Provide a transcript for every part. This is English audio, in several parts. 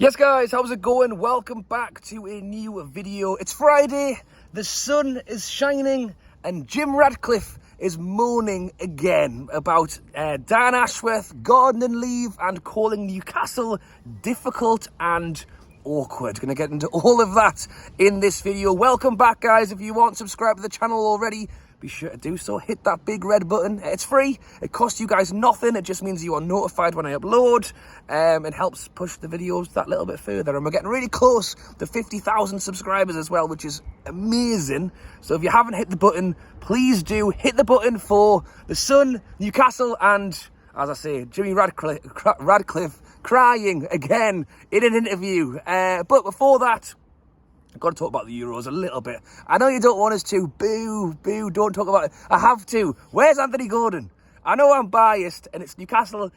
Yes guys, how's it going? Welcome back to a new video. It's Friday, the sun is shining, and Jim Radcliffe is moaning again about Dan Ashworth, gardening leave, and calling Newcastle difficult and awkward. Gonna get into all of that in this video. Welcome back guys. If you aren't subscribed to the channel already, be sure to do so. Hit that big red button. It's free. It costs you guys nothing. It just means you are notified when I upload. It helps push the videos that little bit further. And we're getting really close to 50,000 subscribers as well, which is amazing. So if you haven't hit the button, please do hit the button for the Sun, Newcastle, and, as I say, Jimmy Radcliffe crying again in an interview. But before that, I've got to talk about the Euros a little bit. I know you don't want us to. Boo, don't talk about it. I have to. Where's Anthony Gordon? I know I'm biased and it's Newcastle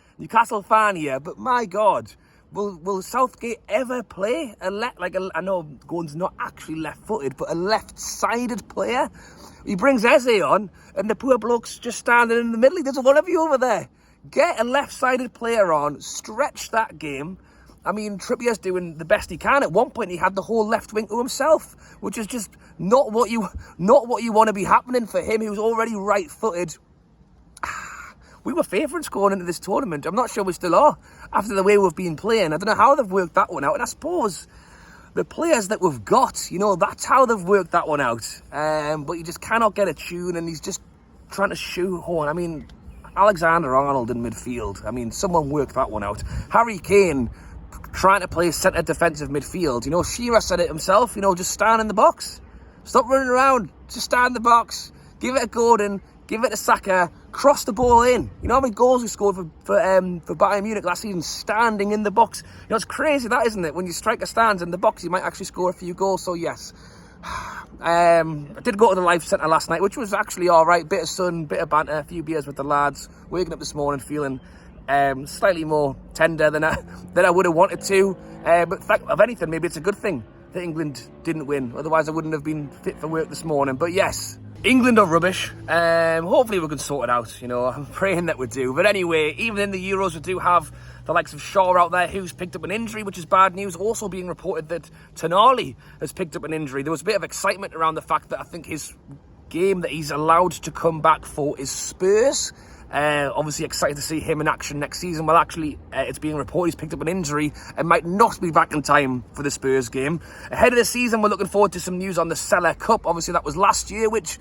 fan here, but my God, will Southgate ever play I know Gordon's not actually left-footed, but a left-sided player? He brings Eze on and the poor bloke's just standing in the middle. He doesn't want to be over there. Get a left-sided player on, stretch that game. I mean, Trippier's doing the best he can. At one point, he had the whole left wing to himself, which is just not what you want to be happening for him. He was already right-footed. We were favourites going into this tournament. I'm not sure we still are after the way we've been playing. I don't know how they've worked that one out. And I suppose the players that we've got, you know, that's how they've worked that one out. But you just cannot get a tune, and he's just trying to shoehorn. I mean, Alexander-Arnold in midfield. I mean, someone worked that one out. Harry Kane trying to play centre defensive midfield. You know, Shearer said it himself, you know, just stand in the box. Stop running around. Just stand in the box. Give it to Gordon. Give it to Saka. Cross the ball in. You know how many goals we scored for Bayern Munich last season standing in the box? You know, it's crazy that, isn't it? When your striker stands in the box, you might actually score a few goals. So, yes. I did go to the Life Centre last night, which was actually all right. Bit of sun, bit of banter, a few beers with the lads. Waking up this morning feeling slightly more tender than I would have wanted to. But if anything, maybe it's a good thing that England didn't win. Otherwise, I wouldn't have been fit for work this morning. But yes, England are rubbish. Hopefully we can sort it out. You know, I'm praying that we do. But anyway, even in the Euros, we do have the likes of Shaw out there, who's picked up an injury, which is bad news. Also being reported that Tonali has picked up an injury. There was a bit of excitement around the fact that I think his game that he's allowed to come back for is Spurs. Obviously excited to see him in action next season. Well, actually, it's being reported he's picked up an injury and might not be back in time for the Spurs game. Ahead of the season, we're looking forward to some news on the Seller Cup. Obviously, that was last year, which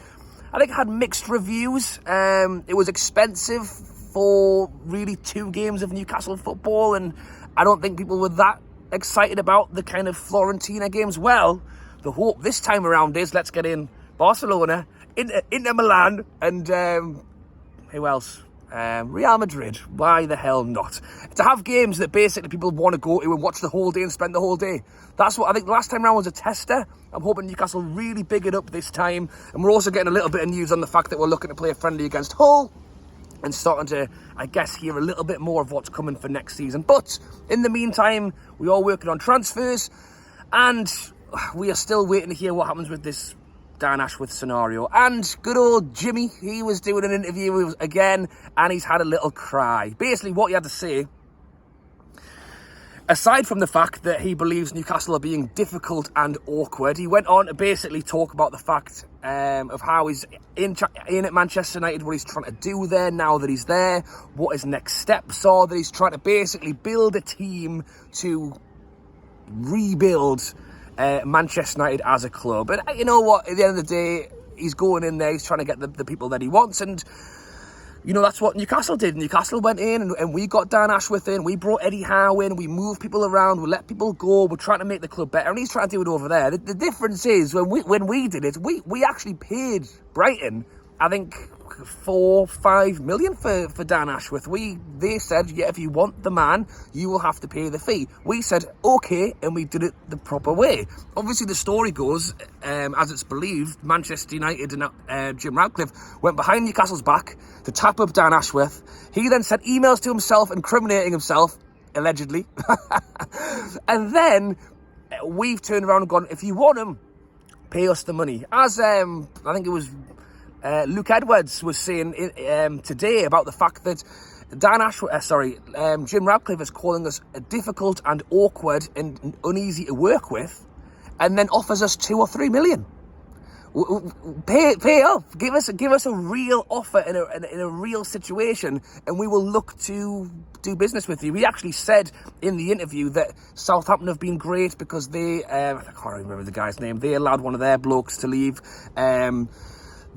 I think had mixed reviews. It was expensive for really 2 games of Newcastle football, and I don't think people were that excited about the kind of Florentina games. Well, the hope this time around is let's get in Barcelona, Inter Milan, and who else? Real Madrid. Why the hell not? To have games that basically people want to go to and watch the whole day and spend the whole day. That's what I think the last time around was a tester. I'm hoping Newcastle really big it up this time. And we're also getting a little bit of news on the fact that we're looking to play a friendly against Hull and starting to, I guess, hear a little bit more of what's coming for next season. But in the meantime, we are working on transfers and we are still waiting to hear what happens with this Dan Ashworth scenario. And good old Jimmy, he was doing an interview again and he's had a little cry. Basically what he had to say, aside from the fact that he believes Newcastle are being difficult and awkward, he went on to basically talk about the fact of how he's in at Manchester United, what he's trying to do there now that he's there, what his next steps are, that he's trying to basically build a team to rebuild Manchester United as a club. And you know what, at the end of the day, he's going in there, he's trying to get the people that he wants, and you know, that's what Newcastle did. Newcastle went in and we got Dan Ashworth in, we brought Eddie Howe in, we moved people around, we let people go, we're trying to make the club better, and he's trying to do it over there. The difference is, when we did it, we actually paid Brighton, I think, 4-5 million for Dan Ashworth. They said, yeah, if you want the man, you will have to pay the fee. We said, okay, and we did it the proper way. Obviously, the story goes, as it's believed, Manchester United and Jim Radcliffe went behind Newcastle's back to tap up Dan Ashworth. He then sent emails to himself, incriminating himself, allegedly. And then we've turned around and gone, if you want him, pay us the money. As I think it was Luke Edwards was saying today about the fact that Jim Radcliffe is calling us difficult and awkward and uneasy to work with, and then offers us 2 or 3 million. Pay up. Give us a real offer in a real situation, and we will look to do business with you. We actually said in the interview that Southampton have been great because they, I can't remember the guy's name, they allowed one of their blokes to leave.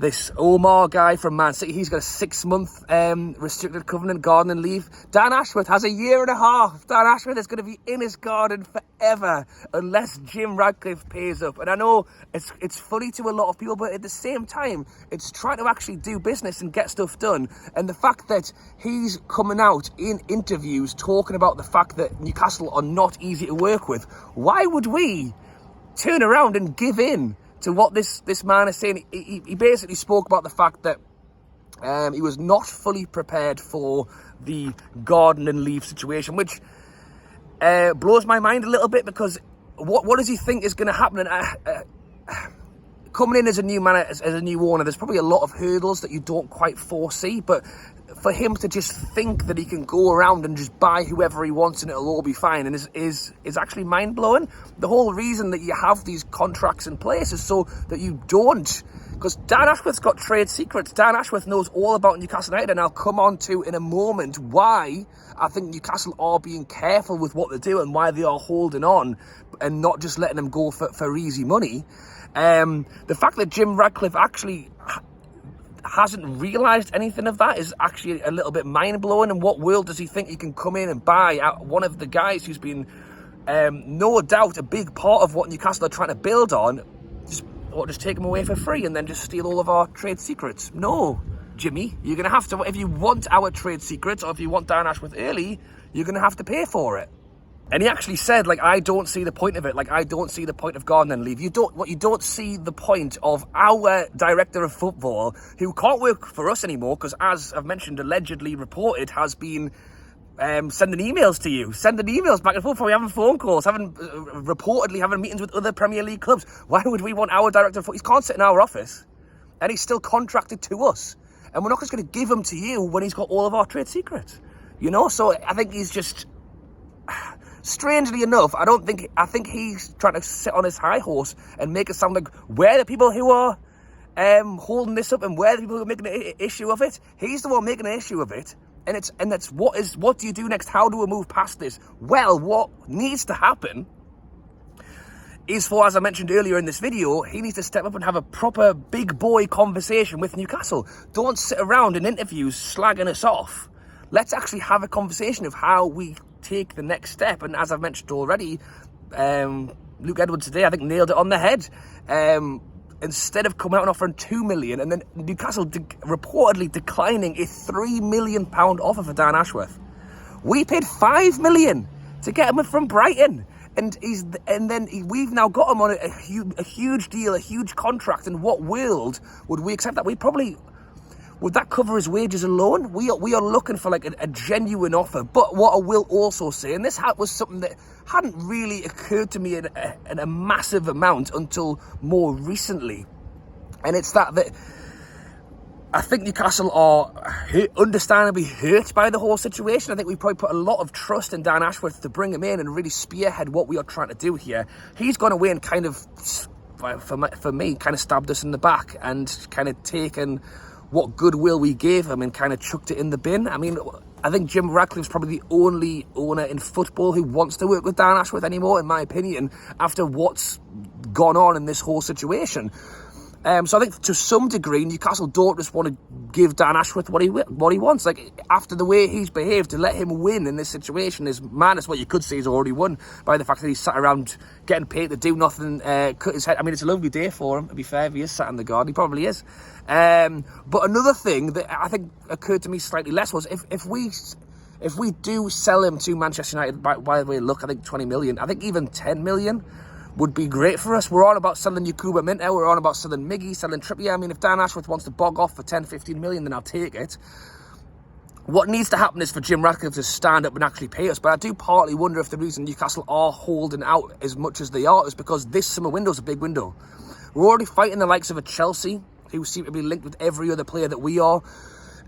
This Omar guy from Man City, he's got a 6-month restricted covenant gardening leave. Dan Ashworth has a 1.5 years. Dan Ashworth is going to be in his garden forever unless Jim Radcliffe pays up. And I know it's funny to a lot of people, but at the same time, it's trying to actually do business and get stuff done. And the fact that he's coming out in interviews talking about the fact that Newcastle are not easy to work with, why would we turn around and give in to what this man is saying? He basically spoke about the fact that he was not fully prepared for the garden and leave situation, which blows my mind a little bit, because what does he think is going to happen? And coming in as a new man, as a new owner, there's probably a lot of hurdles that you don't quite foresee, but for him to just think that he can go around and just buy whoever he wants and it'll all be fine, and is actually mind-blowing. The whole reason that you have these contracts in place is so that you don't, because Dan Ashworth's got trade secrets. Dan Ashworth knows all about Newcastle United, and I'll come on to in a moment why I think Newcastle are being careful with what they do and why they are holding on and not just letting them go for easy money. The fact that Jim Radcliffe actually hasn't realised anything of that is actually a little bit mind-blowing. In what world does he think he can come in and buy one of the guys who's been no doubt a big part of what Newcastle are trying to build on, just take him away for free and then just steal all of our trade secrets? No, Jimmy, you're going to have to, if you want our trade secrets, or if you want Dan Ashworth early, you're going to have to pay for it. And he actually said, like, I don't see the point of it. Like, I don't see the point of garden and leave. You don't see the point of our director of football, who can't work for us anymore because, as I've mentioned, allegedly reported, has been sending emails to you, sending emails back and forth, probably having phone calls, reportedly having meetings with other Premier League clubs. Why would we want our director of football? He can't sit in our office, and he's still contracted to us. And we're not just going to give him to you when he's got all of our trade secrets, you know? So I think he's just... Strangely enough, I think he's trying to sit on his high horse and make it sound like we're the people who are holding this up and we're the people who are making an issue of it. He's the one making an issue of it, and that's what do you do next? How do we move past this? Well, what needs to happen is, for, as I mentioned earlier in this video, he needs to step up and have a proper big boy conversation with Newcastle. Don't sit around in interviews slagging us off. Let's actually have a conversation of how we take the next step. And as I've mentioned already, Luke Edwards today, I think, nailed it on the head. Instead of coming out and offering 2 million, and then Newcastle reportedly declining a £3 million offer for Dan Ashworth, we paid 5 million to get him from Brighton, and we've now got him on a huge deal, a huge contract. In what world would we accept that? Would that cover his wages alone? We are looking for like a genuine offer. But what I will also say, and this was something that hadn't really occurred to me in a massive amount until more recently, and it's that I think Newcastle are understandably hurt by the whole situation. I think we probably put a lot of trust in Dan Ashworth to bring him in and really spearhead what we are trying to do here. He's gone away and kind of, for me, kind of stabbed us in the back and kind of taken what goodwill we gave him and kind of chucked it in the bin. I mean, I think Jim Radcliffe's probably the only owner in football who wants to work with Dan Ashworth anymore, in my opinion, after what's gone on in this whole situation. So I think to some degree, Newcastle don't just want to give Dan Ashworth what he wants. Like, after the way he's behaved, to let him win in this situation is madness. What you could say he's already won by the fact that he's sat around getting paid to do nothing, cut his head. I mean, it's a lovely day for him, to be fair. If he is sat in the garden, he probably is. But another thing that I think occurred to me slightly less was if we do sell him to Manchester United, by the way, look, I think 20 million, I think even 10 million would be great for us. We're on about selling Yakuba Minter, we're on about selling Miggy, selling Trippier. I mean, if Dan Ashworth wants to bog off for 10, 15 million, then I'll take it. What needs to happen is for Jim Ratcliffe to stand up and actually pay us. But I do partly wonder if the reason Newcastle are holding out as much as they are is because this summer window is a big window. We're already fighting the likes of a Chelsea, who seem to be linked with every other player that we are.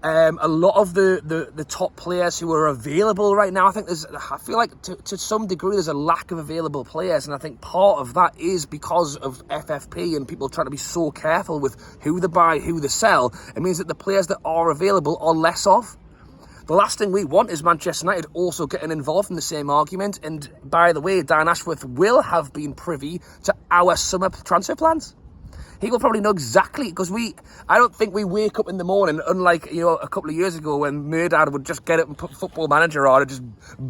A lot of the top players who are available right now, I feel like to some degree there's a lack of available players, and I think part of that is because of FFP and people trying to be so careful with who they buy, who they sell. It means that the players that are available are less of. The last thing we want is Manchester United also getting involved in the same argument. And by the way, Dan Ashworth will have been privy to our summer transfer plans. He will probably know exactly, because I don't think we wake up in the morning, unlike, a couple of years ago when Murdad would just get up and put Football Manager on and just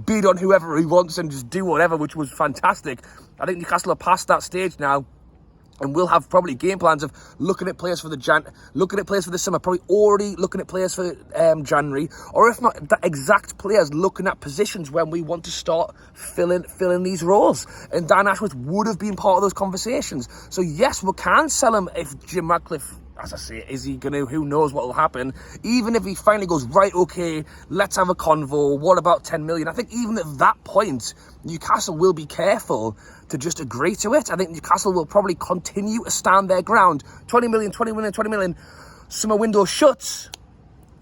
bid on whoever he wants and just do whatever, which was fantastic. I think Newcastle are past that stage now. And we'll have probably game plans of looking at players for the summer, probably already looking at players for January, or if not, the exact players looking at positions when we want to start filling these roles. And Dan Ashworth would have been part of those conversations. So yes, we can sell him if Jim Radcliffe, as I say, is he going to, who knows what will happen. Even if he finally goes, right, okay, let's have a convo, what about 10 million? I think even at that point, Newcastle will be careful to just agree to it. I think Newcastle will probably continue to stand their ground. 20 million, summer window shuts.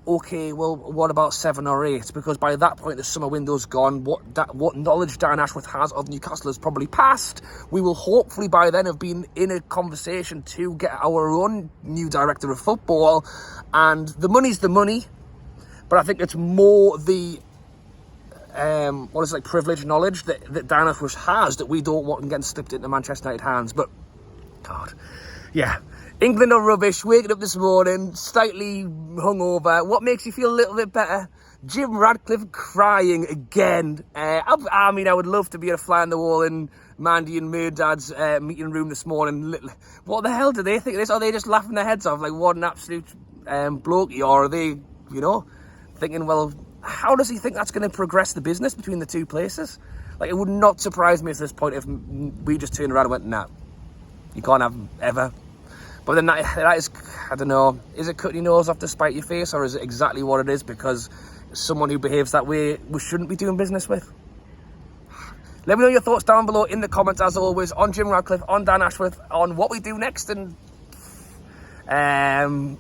Okay, well, what about 7 or 8? Because by that point, the summer window's gone. What knowledge Dan Ashworth has of Newcastle has probably passed. We will hopefully by then have been in a conversation to get our own new director of football. And the money's the money. But I think it's more the privileged knowledge that Dan Ashworth has that we don't want getting slipped into Manchester United hands. But, God, yeah. England are rubbish, waking up this morning, slightly hungover. What makes you feel a little bit better? Jim Radcliffe crying again. I would love to be a fly on the wall in Mandy and Murdad's meeting room this morning. What the hell do they think of this? Are they just laughing their heads off like what an absolute blokey? Or are they, thinking, well, how does he think that's going to progress the business between the two places? Like, it would not surprise me at this point if we just turned around and went, nah, you can't have them ever. But then that is, I don't know, is it cutting your nose off to spite your face, or is it exactly what it is because someone who behaves that way we shouldn't be doing business with? Let me know your thoughts down below in the comments, as always, on Jim Radcliffe, on Dan Ashworth, on what we do next, and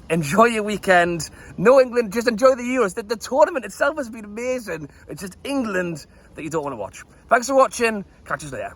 enjoy your weekend. No England, just enjoy the Euros. The tournament itself has been amazing. It's just England that you don't want to watch. Thanks for watching. Catch us later.